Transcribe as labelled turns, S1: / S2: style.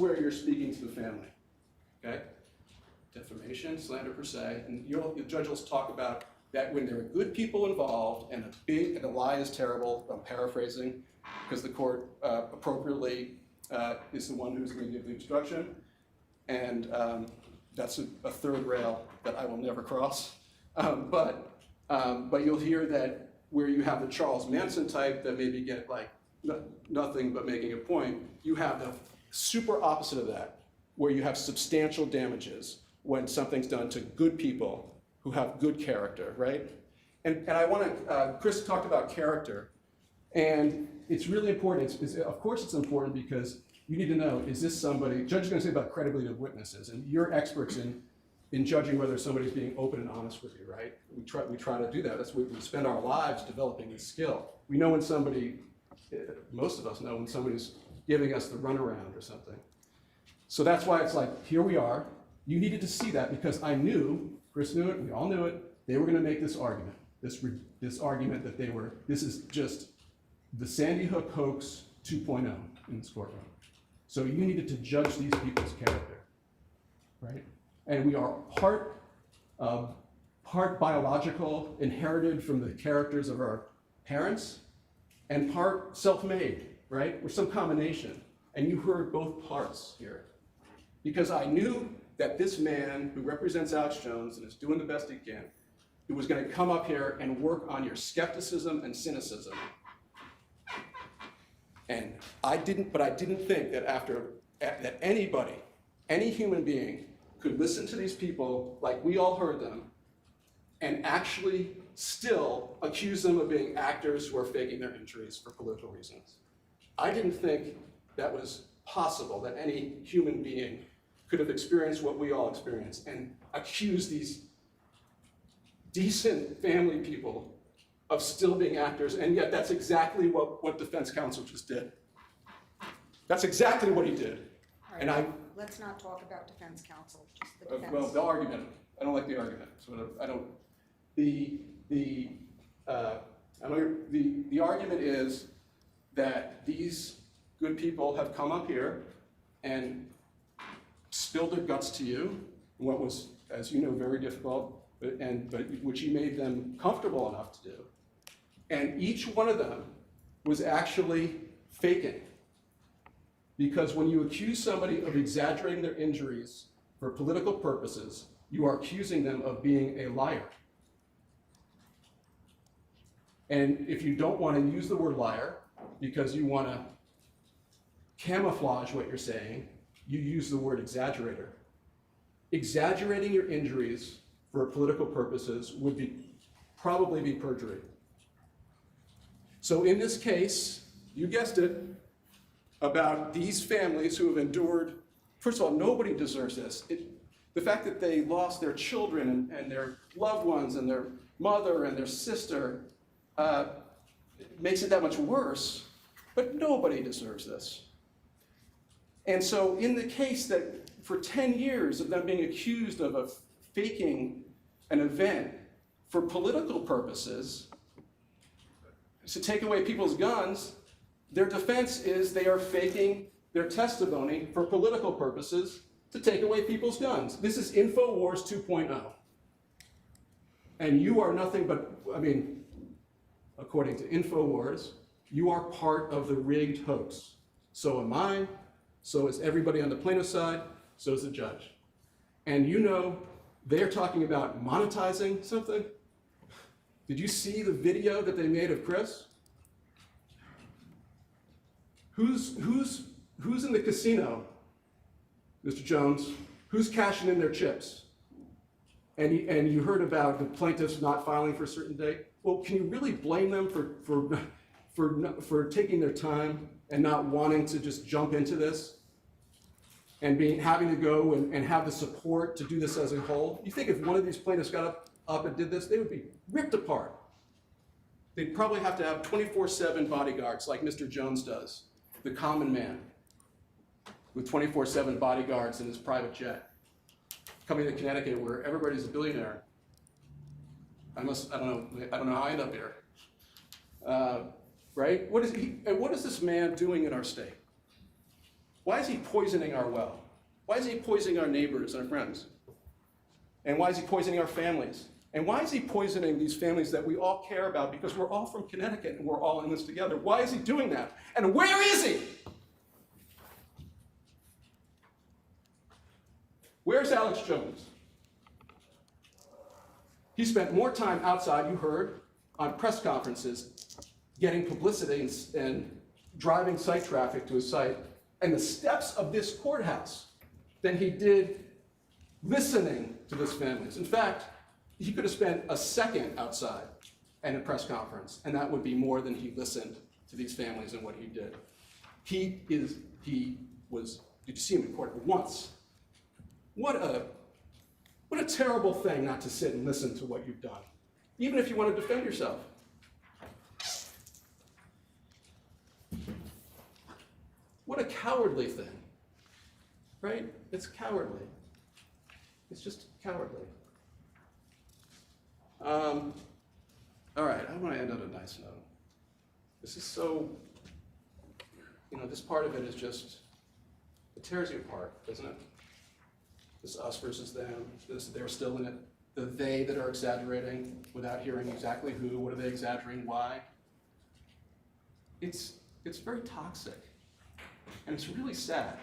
S1: where you're speaking to the family, okay? Defamation, slander per se, and the judge will talk about that when there are good people involved and a lie is terrible. I'm paraphrasing because the court appropriately is the one who's going to give the instruction, and that's a third rail that I will never cross. But you'll hear that where you have the Charles Manson type that maybe get like nothing but making a point, you have the super opposite of that, where you have substantial damages when something's done to good people who have good character, right? And I want to, Chris talked about character, and it's really important. Of course it's important because you need to know, is this somebody, judge is going to say about credibility of witnesses, and you're experts in judging whether somebody's being open and honest with you, right? We try to do that. That's what we spend our lives developing this skill. We know when somebody, most of us know when somebody's giving us the runaround or something. So that's why it's like, here we are. You needed to see that because I knew, Chris knew it, we all knew it, they were going to make this argument, this argument that this is just the Sandy Hook hoax 2.0 in this courtroom. So you needed to judge these people's character, right? And we are part biological, inherited from the characters of our parents, and part self-made, right? Or some combination. And you heard both parts here. Because I knew that this man who represents Alex Jones and is doing the best he can, who was going to come up here and work on your skepticism and cynicism. And I didn't think that that anybody, any human being, could listen to these people like we all heard them and actually still accuse them of being actors who are faking their injuries for political reasons. I didn't think that was possible, that any human being could have experienced what we all experienced and accuse these decent family people of still being actors, and yet that's exactly what defense counsel just did. That's exactly what he did.
S2: All right,
S1: And
S2: let's not talk about defense counsel, just the defense.
S1: well, the argument. I don't like the argument. So I don't. The argument is that these good people have come up here and spilled their guts to you, what was, as you know, very difficult, but which you made them comfortable enough to do. And each one of them was actually faking. Because when you accuse somebody of exaggerating their injuries for political purposes, you are accusing them of being a liar. And if you don't want to use the word liar because you want to camouflage what you're saying, you use the word exaggerator. Exaggerating your injuries for political purposes would probably be perjury. So in this case, you guessed it, about these families who have endured, first of all, nobody deserves this. The fact that they lost their children and their loved ones and their mother and their sister makes it that much worse, but nobody deserves this. And so in the case that for 10 years of them being accused of faking an event for political purposes, to take away people's guns, their defense is they are faking their testimony for political purposes to take away people's guns. This is InfoWars 2.0. And you are nothing but, according to InfoWars, you are part of the rigged hoax. So am I, so is everybody on the plaintiff side, so is the judge. And you know, they're talking about monetizing something. Did you see the video that they made of Chris? Who's in the casino, Mr. Jones? Who's cashing in their chips? And you heard about the plaintiffs not filing for a certain date. Well, can you really blame them for taking their time and not wanting to just jump into this and having to go and have the support to do this as a whole? You think if one of these plaintiffs got up and did this, they would be ripped apart. They'd probably have to have 24/7 bodyguards like Mr. Jones does, the common man, with 24/7 bodyguards in his private jet, coming to Connecticut where everybody's a billionaire. I don't know how I end up here. Right? What is this man doing in our state? Why is he poisoning our well? Why is he poisoning our neighbors and our friends? And why is he poisoning our families? And why is he poisoning these families that we all care about because we're all from Connecticut and we're all in this together? Why is he doing that? And where is he? Where's Alex Jones? He spent more time outside, you heard, on press conferences, getting publicity and driving site traffic to his site and the steps of this courthouse than he did listening to those families. In fact, he could have spent a second outside at a press conference, and that would be more than he listened to these families and what he did. Did you see him in court once? What a terrible thing not to sit and listen to what you've done, even if you want to defend yourself. What a cowardly thing, right? It's cowardly. It's just cowardly. All right, I want to end on a nice note. This is so, this part of it is just, it tears you apart, doesn't it? This us versus them, they're still in it. The they that are exaggerating without hearing exactly who, what are they exaggerating, why? It's very toxic, and it's really sad.